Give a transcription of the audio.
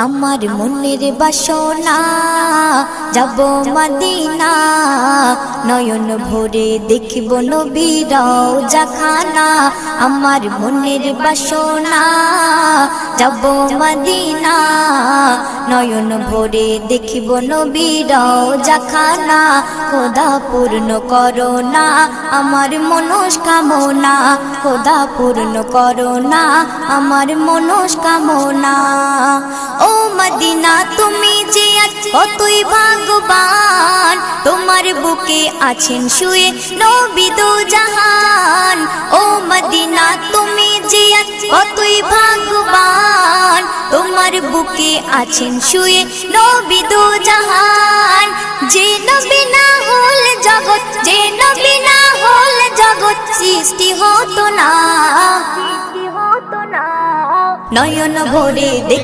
আমার মনের বাসনা যাব মদিনা, নয়ন ভরে দেখব নবীর রওজা খানা। আমার মনের বাসনা যাব মদিনা, নয়ন ভরে দেখব নবীর রওজা খানা। খোদা পূর্ণ করো না আমার মনস্কামনা, খোদা পূর্ণ করো না আমার মনস্কামনা। ও মদিনা তুমি যে কতই ভাগ্যবান, তোমার বুকে আছেন শুয়ে নবী দো জাহান। ও মদিনা তুমি যে কতই ভাগ্যবান, তোমার বুকে আছেন শুয়ে নবী দো জাহান। যে নবী না হল জগৎ, যে নবী না হল জগৎ সৃষ্টি হতো না, নয়ন ভরে